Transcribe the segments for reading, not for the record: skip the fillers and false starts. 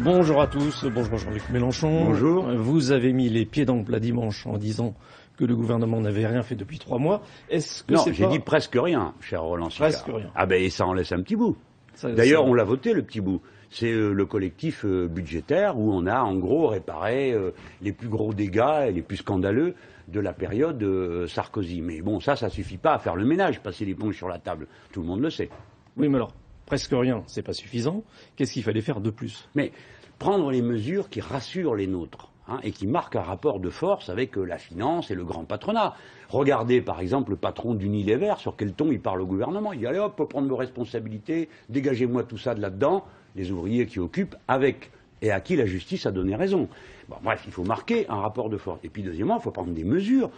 Bonjour à tous, bonjour Jean-Luc Mélenchon. Bonjour. Vous avez mis les pieds dans le plat dimanche en disant que le gouvernement n'avait rien fait depuis 3 mois. Est-ce que non, c'est j'ai dit presque rien, cher Roland Sicard. Presque rien. Ah ben, ça en laisse un petit bout. D'ailleurs, on l'a voté, le petit bout. C'est le collectif budgétaire où on a, en gros, réparé les plus gros dégâts et les plus scandaleux de la période Sarkozy. Mais bon, ça suffit pas à faire le ménage, passer l'éponge sur la table. Tout le monde le sait. Oui, mais alors, presque rien, c'est pas suffisant. Qu'est-ce qu'il fallait faire de plus? Mais prendre les mesures qui rassurent les nôtres. Et qui marquent un rapport de force avec la finance et le grand patronat. Regardez par exemple le patron d'Unilever, sur quel ton il parle au gouvernement. Il dit allez hop, faut prendre vos responsabilités, dégagez-moi tout ça de là-dedans, les ouvriers qui occupent, avec et à qui la justice a donné raison. Bon, bref, il faut marquer un rapport de force. Et puis deuxièmement, il faut prendre des mesures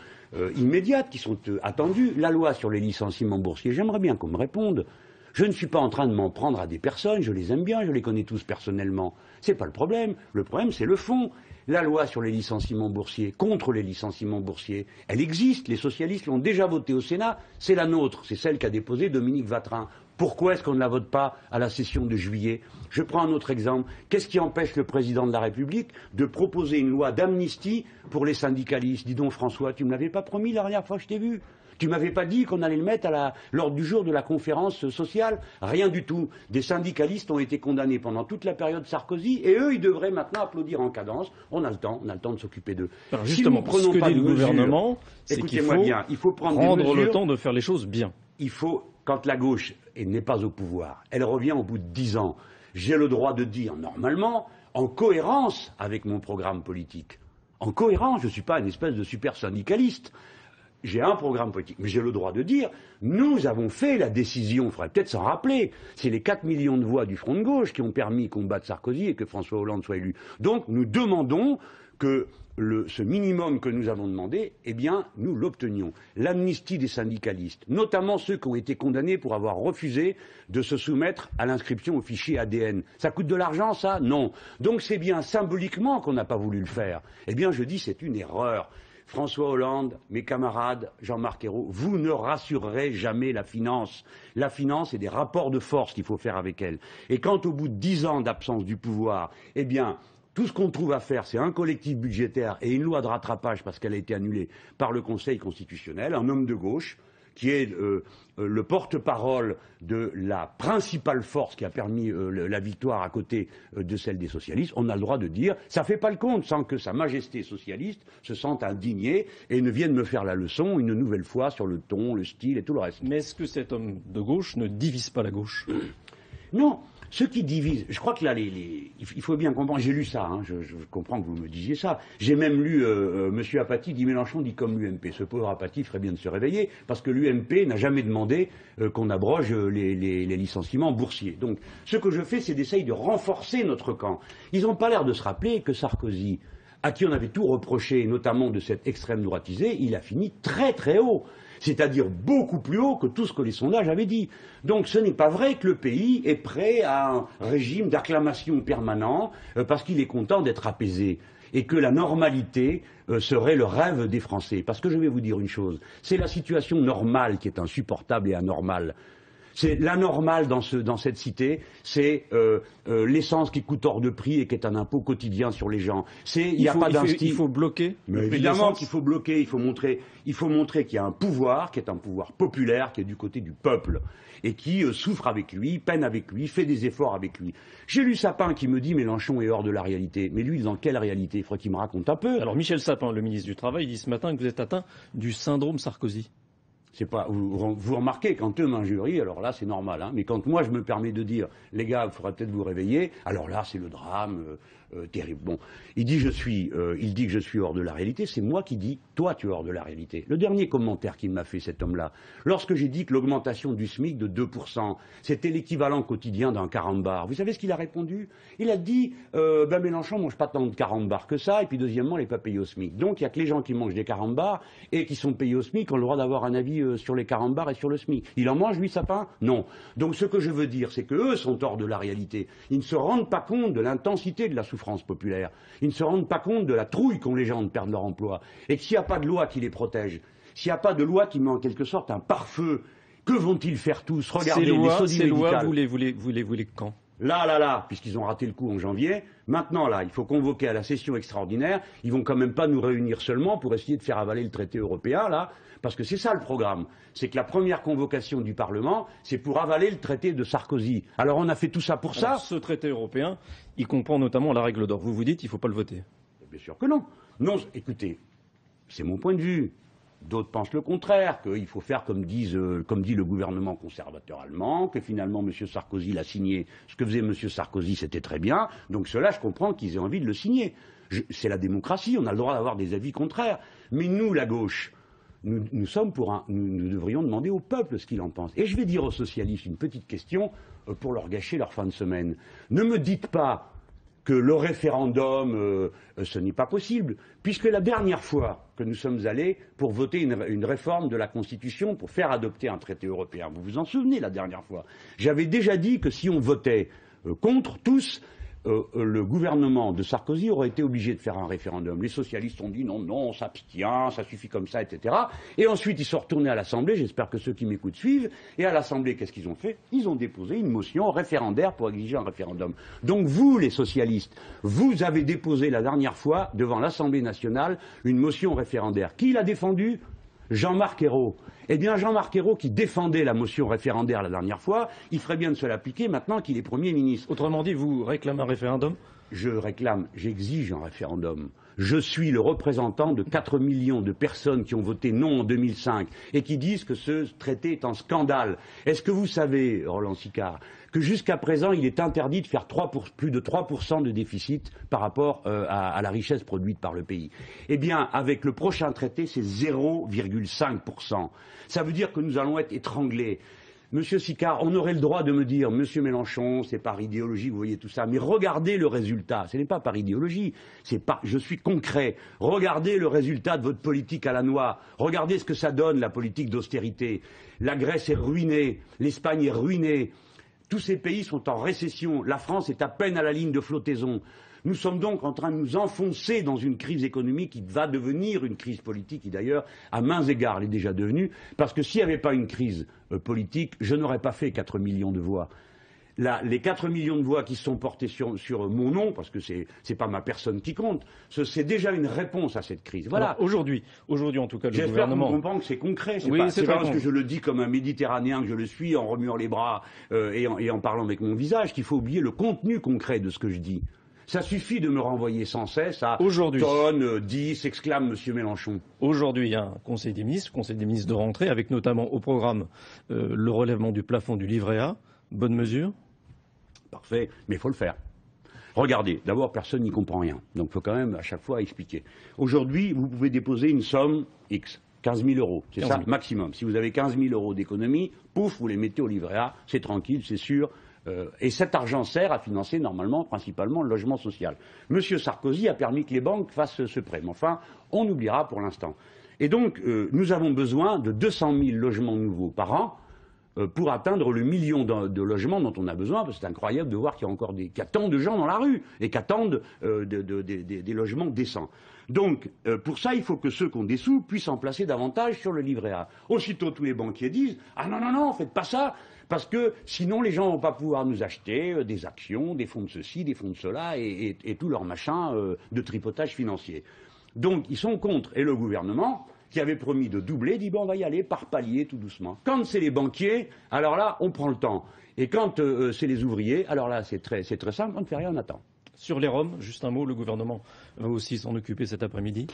immédiates qui sont attendues. La loi sur les licenciements boursiers, j'aimerais bien qu'on me réponde. Je ne suis pas en train de m'en prendre à des personnes, je les aime bien, je les connais tous personnellement. C'est pas le problème c'est le fond. La loi sur les licenciements boursiers, contre les licenciements boursiers, elle existe, les socialistes l'ont déjà votée au Sénat, c'est la nôtre, c'est celle qu'a déposée Dominique Vatrin. Pourquoi est-ce qu'on ne la vote pas à la session de juillet? Je prends un autre exemple. Qu'est-ce qui empêche le président de la République de proposer une loi d'amnistie pour les syndicalistes? Dis donc François, tu ne me l'avais pas promis la dernière fois que je t'ai vu? Tu m'avais pas dit qu'on allait le mettre à l'ordre du jour de la conférence sociale? Rien du tout. Des syndicalistes ont été condamnés pendant toute la période Sarkozy et eux, ils devraient maintenant applaudir en cadence. On a le temps de s'occuper d'eux. Alors justement, si ce que dit le gouvernement, c'est qu'il faut prendre le temps de faire les choses bien. Il faut, quand la gauche n'est pas au pouvoir, elle revient au bout de 10 ans. J'ai le droit de dire, normalement, en cohérence avec mon programme politique. En cohérence, je ne suis pas une espèce de super syndicaliste. J'ai un programme politique, mais j'ai le droit de dire, nous avons fait la décision, il faudrait peut-être s'en rappeler, c'est les 4 millions de voix du Front de gauche qui ont permis qu'on batte Sarkozy et que François Hollande soit élu. Donc nous demandons que ce minimum que nous avons demandé, eh bien, nous l'obtenions. L'amnistie des syndicalistes, notamment ceux qui ont été condamnés pour avoir refusé de se soumettre à l'inscription au fichier ADN. Ça coûte de l'argent, ça? Non. Donc c'est bien symboliquement qu'on n'a pas voulu le faire. Eh bien, je dis, c'est une erreur. François Hollande, mes camarades, Jean-Marc Ayrault, vous ne rassurerez jamais la finance. La finance, c'est des rapports de force qu'il faut faire avec elle. Et quand au bout de 10 ans d'absence du pouvoir, eh bien, tout ce qu'on trouve à faire, c'est un collectif budgétaire et une loi de rattrapage parce qu'elle a été annulée par le Conseil constitutionnel, un homme de gauche, qui est le porte-parole de la principale force qui a permis la victoire à côté de celle des socialistes, on a le droit de dire ça ne fait pas le compte sans que Sa Majesté socialiste se sente indignée et ne vienne me faire la leçon une nouvelle fois sur le ton, le style et tout le reste. Mais est-ce que cet homme de gauche ne divise pas la gauche? Non. Ce qui divise, je crois que là, il faut bien comprendre, j'ai lu ça, je comprends que vous me disiez ça. J'ai même lu M. Apathy dit Mélenchon dit comme l'UMP. Ce pauvre Apathy ferait bien de se réveiller, parce que l'UMP n'a jamais demandé qu'on abroge les licenciements boursiers. Donc, ce que je fais, c'est d'essayer de renforcer notre camp. Ils n'ont pas l'air de se rappeler que Sarkozy, à qui on avait tout reproché, notamment de cette extrême droitisée, il a fini très très haut. C'est-à-dire beaucoup plus haut que tout ce que les sondages avaient dit. Donc ce n'est pas vrai que le pays est prêt à un régime d'acclamation permanent parce qu'il est content d'être apaisé et que la normalité serait le rêve des Français. Parce que je vais vous dire une chose, c'est la situation normale qui est insupportable et anormale. C'est l'anormal dans cette cité, c'est l'essence qui coûte hors de prix et qui est un impôt quotidien sur les gens. Il faut bloquer. Mais évidemment qu'il faut bloquer, il faut montrer qu'il y a un pouvoir qui est un pouvoir populaire, qui est du côté du peuple et qui souffre avec lui, peine avec lui, fait des efforts avec lui. J'ai lu Sapin qui me dit Mélenchon est hors de la réalité. Mais lui, dans quelle réalité? Il faudrait qu'il me raconte un peu. Alors Michel Sapin, le ministre du Travail, dit ce matin que vous êtes atteint du syndrome Sarkozy. C'est pas, vous remarquez, quand eux m'injurient, alors là c'est normal, mais quand moi je me permets de dire, les gars, il faudrait peut-être vous réveiller, alors là c'est le drame terrible. Bon, il dit que je suis hors de la réalité, c'est moi qui dis, toi tu es hors de la réalité. Le dernier commentaire qu'il m'a fait cet homme-là, lorsque j'ai dit que l'augmentation du SMIC de 2%, c'était l'équivalent quotidien d'un carambar, vous savez ce qu'il a répondu? Il a dit, Mélenchon mange pas tant de carambars que ça, et puis deuxièmement, il n'est pas payé au SMIC. Donc il n'y a que les gens qui mangent des carambars et qui sont payés au SMIC qui ont le droit d'avoir un avis sur les carambars et sur le SMIC. Il en mange, lui, Sapin? Non. Donc ce que je veux dire, c'est qu'eux sont hors de la réalité. Ils ne se rendent pas compte de l'intensité de la souffrance populaire. Ils ne se rendent pas compte de la trouille qu'ont les gens de perdre leur emploi. Et que s'il n'y a pas de loi qui les protège, s'il n'y a pas de loi qui met en quelque sorte un pare-feu, que vont-ils faire tous? Regardez les saudis médicales. Ces lois, vous les voulez quand? Là, puisqu'ils ont raté le coup en janvier, maintenant, là, il faut convoquer à la session extraordinaire. Ils vont quand même pas nous réunir seulement pour essayer de faire avaler le traité européen, là, parce que c'est ça le programme. C'est que la première convocation du Parlement, c'est pour avaler le traité de Sarkozy. Alors on a fait tout ça pour ça. Ce traité européen, il comprend notamment la règle d'or. Vous dites qu'il ne faut pas le voter. Bien sûr que non. Non, écoutez, c'est mon point de vue. D'autres pensent le contraire, qu'il faut faire comme dit le gouvernement conservateur allemand, que finalement M. Sarkozy l'a signé. Ce que faisait M. Sarkozy, c'était très bien. Donc cela, je comprends qu'ils aient envie de le signer. C'est la démocratie, on a le droit d'avoir des avis contraires. Mais nous, la gauche, nous devrions demander au peuple ce qu'il en pense. Et je vais dire aux socialistes une petite question pour leur gâcher leur fin de semaine. Ne me dites pas que le référendum, ce n'est pas possible, puisque la dernière fois que nous sommes allés pour voter une réforme de la Constitution pour faire adopter un traité européen, vous vous en souvenez la dernière fois, j'avais déjà dit que si on votait contre tous, le gouvernement de Sarkozy aurait été obligé de faire un référendum. Les socialistes ont dit non, on s'abstient, ça suffit comme ça, etc. Et ensuite, ils sont retournés à l'Assemblée, j'espère que ceux qui m'écoutent suivent, et à l'Assemblée, qu'est-ce qu'ils ont fait? Ils ont déposé une motion référendaire pour exiger un référendum. Donc vous, les socialistes, vous avez déposé la dernière fois, devant l'Assemblée nationale, une motion référendaire. Qui l'a défendue? Jean-Marc Ayrault. Eh bien, Jean-Marc Ayrault, qui défendait la motion référendaire la dernière fois, il ferait bien de se l'appliquer maintenant qu'il est Premier ministre. Autrement dit, vous réclamez un référendum? J'exige un référendum. Je suis le représentant de 4 millions de personnes qui ont voté non en 2005 et qui disent que ce traité est un scandale. Est-ce que vous savez, Roland Sicard, que jusqu'à présent, il est interdit de faire plus de 3% de déficit par rapport à la richesse produite par le pays? Eh bien, avec le prochain traité, c'est 0,5%. Ça veut dire que nous allons être étranglés. Monsieur Sicard, on aurait le droit de me dire, Monsieur Mélenchon, c'est par idéologie, vous voyez tout ça, mais regardez le résultat. Ce n'est pas par idéologie, je suis concret. Regardez le résultat de votre politique à la noix. Regardez ce que ça donne, la politique d'austérité. La Grèce est ruinée, l'Espagne est ruinée. Tous ces pays sont en récession. La France est à peine à la ligne de flottaison. Nous sommes donc en train de nous enfoncer dans une crise économique qui va devenir une crise politique, qui d'ailleurs, à mains égards, l'est déjà devenue, parce que s'il n'y avait pas une crise politique, je n'aurais pas fait 4 millions de voix. Les 4 millions de voix qui sont portées sur mon nom, parce que c'est pas ma personne qui compte, c'est déjà une réponse à cette crise. Voilà. Aujourd'hui, en tout cas, le gouvernement... J'espère que vous comprenez que c'est concret. C'est pas parce que je le dis comme un Méditerranéen que je le suis, en remuant les bras et en parlant avec mon visage, qu'il faut oublier le contenu concret de ce que je dis. Ça suffit de me renvoyer sans cesse à tonnes, 10, exclame M. Mélenchon. Aujourd'hui, il y a un conseil des ministres de rentrée, avec notamment au programme le relèvement du plafond du livret A. Bonne mesure? Parfait, mais il faut le faire. Regardez, d'abord, personne n'y comprend rien. Donc il faut quand même à chaque fois expliquer. Aujourd'hui, vous pouvez déposer une somme X. 15 000 euros, c'est ça, maximum. Si vous avez 15 000 euros d'économie, pouf, vous les mettez au livret A, c'est tranquille, c'est sûr. Et cet argent sert à financer normalement, principalement, le logement social. M. Sarkozy a permis que les banques fassent ce prêt, mais enfin, on oubliera pour l'instant. Et donc, nous avons besoin de 200 000 logements nouveaux par an pour atteindre le million de logements dont on a besoin, parce que c'est incroyable de voir qu'il y a encore qu'il y a tant de gens dans la rue et qu'attendent des logements décents. Donc, pour ça, il faut que ceux qui ont des sous puissent en placer davantage sur le livret A. Aussitôt, tous les banquiers disent « Ah non, faites pas ça !» Parce que sinon, les gens ne vont pas pouvoir nous acheter des actions, des fonds de ceci, des fonds de cela et tout leur machin de tripotage financier. Donc, ils sont contre. Et le gouvernement, qui avait promis de doubler, dit bon, on va y aller par palier, tout doucement. Quand c'est les banquiers, alors là, on prend le temps. Et quand c'est les ouvriers, alors là, c'est très simple, on ne fait rien, on attend. Sur les Roms, juste un mot, le gouvernement va aussi s'en occuper cet après-midi.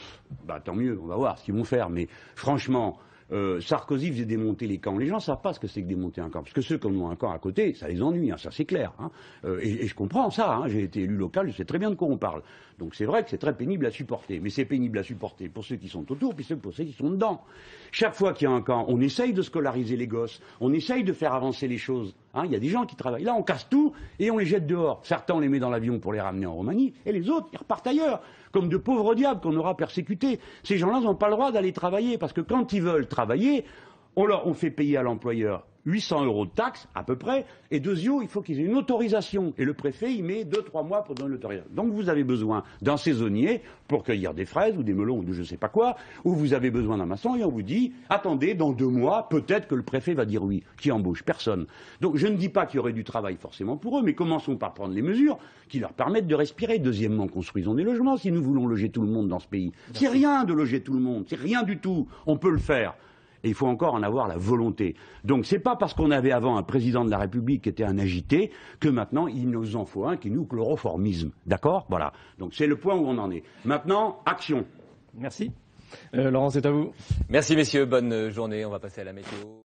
Bah, tant mieux, on va voir ce qu'ils vont faire. Mais franchement, Sarkozy faisait démonter les camps. Les gens ne savent pas ce que c'est que démonter un camp. Parce que ceux qui ont un camp à côté, ça les ennuie, hein, ça c'est clair. Hein. Et je comprends ça, hein, j'ai été élu local, je sais très bien de quoi on parle. Donc c'est vrai que c'est très pénible à supporter. Mais c'est pénible à supporter pour ceux qui sont autour, puis pour ceux qui sont dedans. Chaque fois qu'il y a un camp, on essaye de scolariser les gosses, on essaye de faire avancer les choses. Hein. Il y a des gens qui travaillent. Là, on casse tout et on les jette dehors. Certains, on les met dans l'avion pour les ramener en Roumanie, et les autres, ils repartent ailleurs, comme de pauvres diables qu'on aura persécutés. Ces gens-là n'ont pas le droit d'aller travailler, parce que quand ils veulent travailler, on fait payer à l'employeur 800 € de taxes, à peu près, et deuxièmement, il faut qu'ils aient une autorisation. Et le préfet, il met 2-3 mois pour donner l'autorisation. Donc vous avez besoin d'un saisonnier pour cueillir des fraises ou des melons ou de je sais pas quoi, ou vous avez besoin d'un maçon et on vous dit, attendez, dans 2 mois, peut-être que le préfet va dire oui. Qui embauche? Personne. Donc je ne dis pas qu'il y aurait du travail forcément pour eux, mais commençons par prendre les mesures qui leur permettent de respirer. Deuxièmement, construisons des logements si nous voulons loger tout le monde dans ce pays. C'est rien de loger tout le monde, c'est rien du tout. On peut le faire. Et il faut encore en avoir la volonté. Donc c'est pas parce qu'on avait avant un président de la République qui était un agité que maintenant il nous en faut un qui nous chloroformisme. D'accord? Voilà. Donc c'est le point où on en est. Maintenant, action. Merci. Laurent, c'est à vous. Merci messieurs, bonne journée. On va passer à la météo.